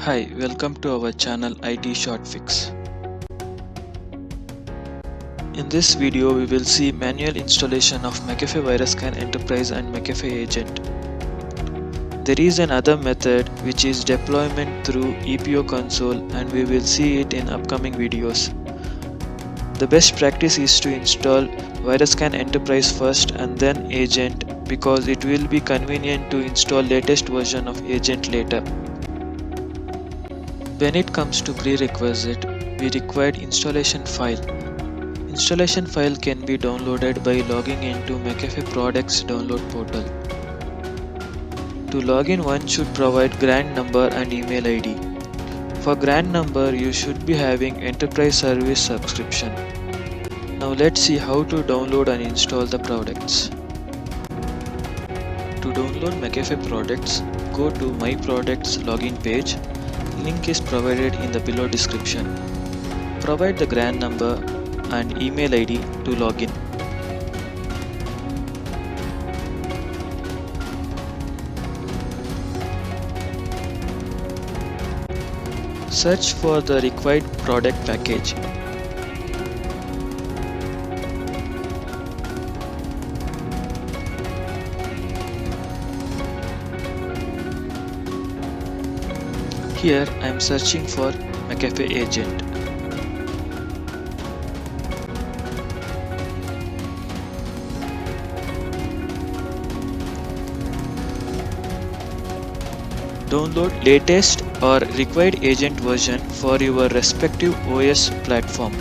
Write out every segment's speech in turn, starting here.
Hi, welcome to our channel IT Short Fix. In this video, we will see manual installation of McAfee VirusScan Enterprise and McAfee Agent. There is another method which is deployment through EPO console, and we will see it in upcoming videos. The best practice is to install VirusScan Enterprise first and then Agent, because it will be convenient to install latest version of Agent later. When it comes to prerequisite, we require installation file. Installation file can be downloaded by logging into McAfee Products download portal. To log in, one should provide grant number and email ID. For grant number, you should be having enterprise service subscription. Now let's see how to download and install the products. To download McAfee products, go to My Products login page. Link is provided in the below description. Provide the grant number and email ID to login. Search for the required product package. Here I am searching for McAfee Agent. Download latest or required agent version for your respective OS platform.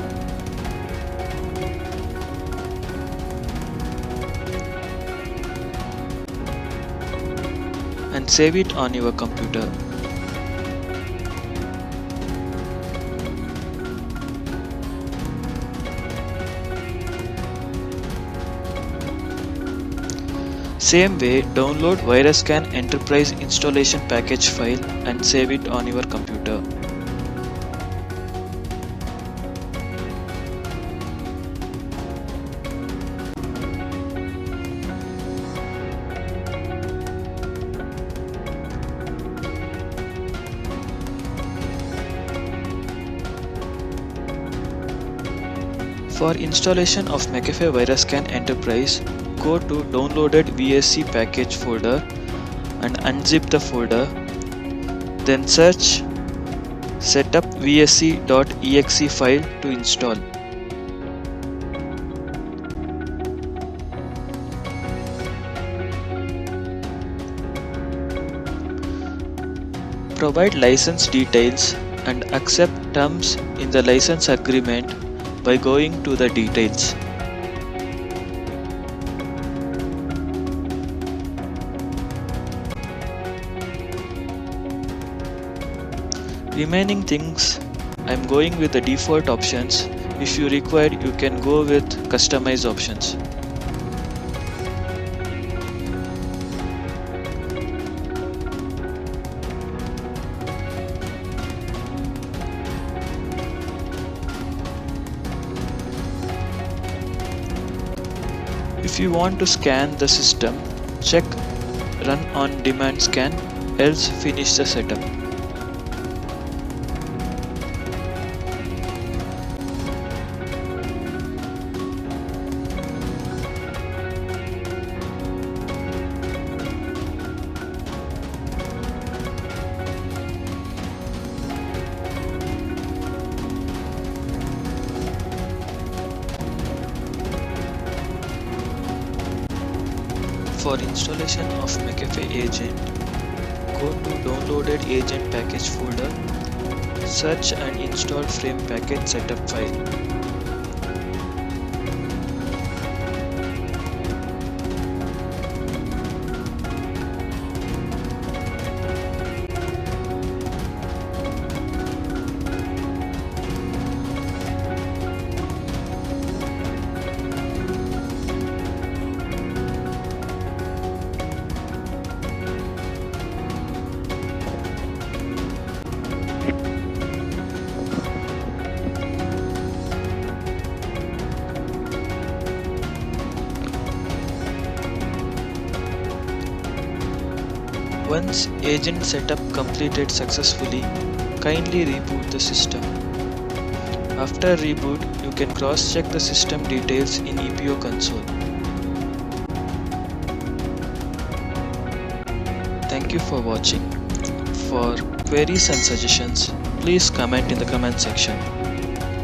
And save it on your computer. Same way, download VirusScan Enterprise installation package file and save it on your computer. For installation of McAfee VirusScan Enterprise, go to downloaded VSC package folder and unzip the folder. Then search setupvsc.exe file to install. Provide license details and accept terms in the license agreement by going to the details. Remaining things, I am going with the default options. If you require, you can go with customize options. If you want to scan the system, check Run on Demand Scan, else finish the setup. For installation of McAfee Agent, go to downloaded agent package folder, search and install frame package setup file. Once agent setup completed successfully, kindly reboot the system. After reboot, you can cross-check the system details in EPO console. Thank you for watching. For queries and suggestions, please comment in the comment section.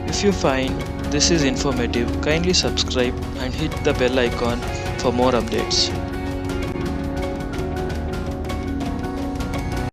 If you find this is informative, kindly subscribe and hit the bell icon for more updates.